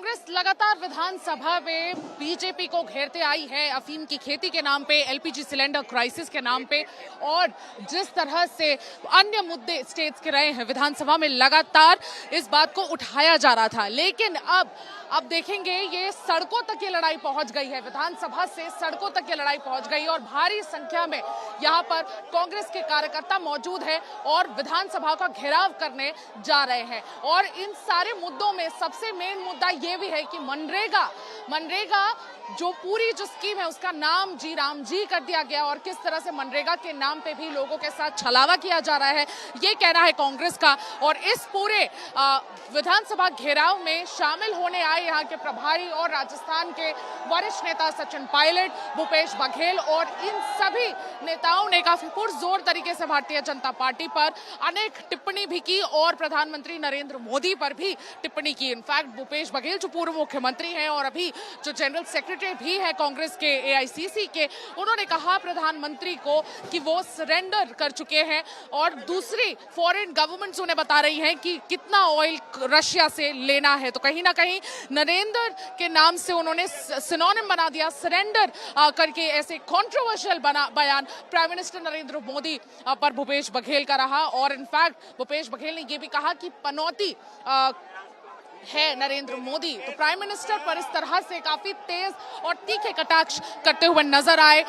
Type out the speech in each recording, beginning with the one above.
कांग्रेस लगातार विधानसभा में बीजेपी को घेरते आई है अफीम की खेती के नाम पे, एलपीजी सिलेंडर क्राइसिस के नाम पे, और जिस तरह से अन्य मुद्दे स्टेट्स के रहे हैं विधानसभा में लगातार इस बात को उठाया जा रहा था। लेकिन अब देखेंगे ये सड़कों तक ये लड़ाई पहुंच गई है, विधानसभा से सड़कों तक ये लड़ाई पहुंच गई है और भारी संख्या में यहाँ पर कांग्रेस के कार्यकर्ता मौजूद हैं और विधानसभा का घेराव करने जा रहे हैं। और इन सारे मुद्दों में सबसे मेन मुद्दा ये भी है कि मनरेगा जो पूरी जो स्कीम है उसका नाम जी राम जी कर दिया गया और किस तरह से मनरेगा के नाम पे भी लोगों के साथ छलावा किया जा रहा है, ये कहना है कांग्रेस का। और इस पूरे विधानसभा घेराव में शामिल होने आए यहाँ के प्रभारी और राजस्थान के वरिष्ठ नेता सचिन पायलट, भूपेश बघेल और इन सभी नेताओं ने काफी पुरजोर तरीके से भारतीय जनता पार्टी पर अनेक टिप्पणी भी की और प्रधानमंत्री नरेंद्र मोदी पर भी टिप्पणी की। इनफैक्ट भूपेश बघेल जो पूर्व मुख्यमंत्री हैं और अभी जो जनरल सेक्रेटरी भी है कांग्रेस के एआईसीसी के, उन्होंने कहा प्रधानमंत्री को कि वो सरेंडर कर चुके हैं और दूसरी फॉरेन गवर्नमेंट्स उन्हें बता रही हैं कि कितना ऑयल रशिया से लेना है। तो कहीं ना कहीं नरेंद्र के नाम से उन्होंने सिनोनिम बना दिया सरेंडर करके। ऐसे कंट्रोवर्शियल बयान प्राइम मिनिस्टर नरेंद्र मोदी पर भूपेश बघेल का रहा। और इनफैक्ट भूपेश बघेल ने यह भी कहा कि पनौती है नरेंद्र मोदी। तो प्राइम मिनिस्टर पर इस तरह से काफी तेज और तीखे कटाक्ष करते हुए नजर आए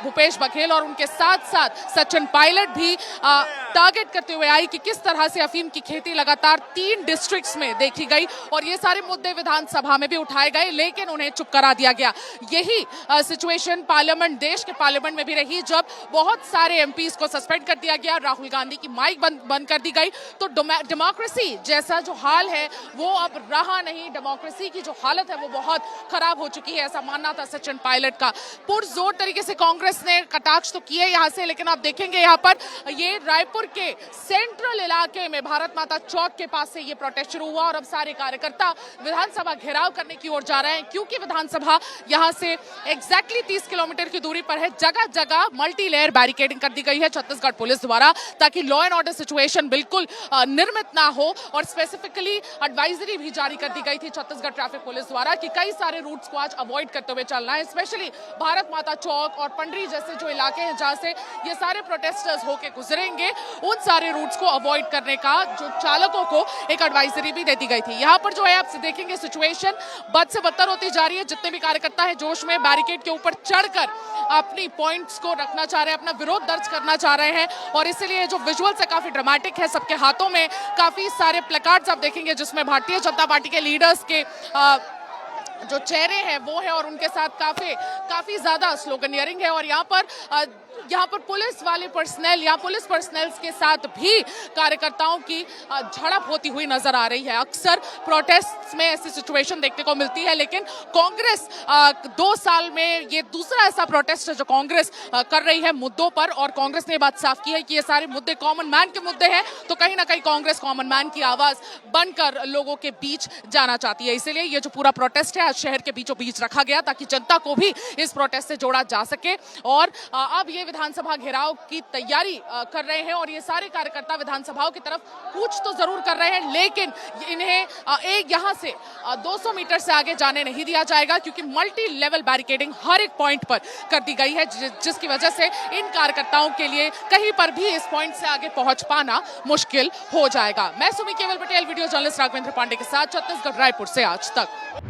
भूपेश बघेल और उनके साथ साथ सचिन पायलट भी टारगेट करते हुए आई कि किस तरह से अफीम की खेती लगातार 3 डिस्ट्रिक्ट्स में देखी गई और ये सारे मुद्दे विधानसभा में भी उठाए गए लेकिन उन्हें चुप करा दिया गया। यही सिचुएशन पार्लियामेंट, देश के पार्लियामेंट में भी रही जब बहुत सारे एमपीज को सस्पेंड कर दिया गया, राहुल गांधी की माइक बंद कर दी गई। तो डेमोक्रेसी जैसा जो हाल है वो अब रहा नहीं, डेमोक्रेसी की जो हालत है वो बहुत खराब हो चुकी है, ऐसा मानना था सचिन पायलट का। पुरजोर तरीके से कांग्रेस ने कटाक्ष तो किए यहां से, लेकिन आप देखेंगे यहां पर ये रायपुर के सेंट्रल इलाके में भारत माता चौक के पास से ये प्रोटेस्ट शुरू हुआ और अब सारे कार्यकर्ता विधानसभा घेराव करने की ओर जा रहे हैं क्योंकि विधानसभा यहां से एग्जैक्टली 30 किलोमीटर की दूरी पर है। जगह जगह मल्टी लेयर बैरिकेडिंग कर दी गई है छत्तीसगढ़ पुलिस द्वारा ताकि लॉ एंड ऑर्डर सिचुएशन बिल्कुल निर्मित ना हो। और स्पेसिफिकली एडवाइजरी भी जारी कर दी गई थी छत्तीसगढ़ ट्रैफिक पुलिस द्वारा कि कई सारे रूट्स को आज अवॉइड करते हुए चलना है, स्पेशली भारत माता चौक और पंडरी जैसे जो इलाके हैं जहां से ये सारे प्रोटेस्टर्स होके गुजरेंगे, उन सारे रूट्स को अवॉइड करने का जो चालकों को एक एडवाइजरी भी दे दी गई थी। यहाँ पर जो है आप देखेंगे सिचुएशन बद से बदतर होती जा रही है। जितने भी कार्यकर्ता है जोश में बैरिकेड के ऊपर चढ़कर अपनी पॉइंट्स को रखना चाह रहे हैं, अपना विरोध दर्ज करना चाह रहे हैं और इसीलिए जो विजुअल्स है काफी ड्रामेटिक है। सबके हाथों में काफी सारे प्लेकार्ड्स आप देखेंगे जिसमें भारतीय जनता पार्टी के लीडर्स के जो चेहरे हैं वो है और उनके साथ काफी ज्यादा स्लोगनियरिंग है। और यहाँ पर पुलिस वाले पर्सनल या पुलिस पर्सनल्स के साथ भी कार्यकर्ताओं की झड़प होती हुई नजर आ रही है। अक्सर प्रोटेस्ट में ऐसी सिचुएशन देखने को मिलती है लेकिन कांग्रेस 2 साल में ये दूसरा ऐसा प्रोटेस्ट है जो कांग्रेस कर रही है मुद्दों पर। और कांग्रेस ने ये बात साफ की है कि ये सारे मुद्दे कॉमन मैन के मुद्दे हैं, तो कहीं ना कहीं कांग्रेस कॉमन मैन की आवाज बनकर लोगों के बीच जाना चाहती है। इसीलिए ये जो पूरा प्रोटेस्ट है आज शहर के बीचों बीच रखा गया ताकि जनता को भी इस प्रोटेस्ट से जोड़ा जा सके। और अब ये विधानसभा घेराव की तैयारी कर रहे हैं और ये सारे कार्यकर्ता विधानसभाओं की तरफ कूच तो जरूर कर रहे हैं लेकिन इन्हें एक यहां से 200 मीटर से आगे जाने नहीं दिया जाएगा क्योंकि मल्टी लेवल बैरिकेडिंग हर एक पॉइंट पर कर दी गई है जिसकी वजह से इन कार्यकर्ताओं के लिए कहीं पर भी इस पॉइंट से आगे पहुंच पाना मुश्किल हो जाएगा। मैं सुमी केवल पटेल, वीडियो जर्नलिस्ट राघवेंद्र पांडे के साथ, छत्तीसगढ़ रायपुर से आज तक।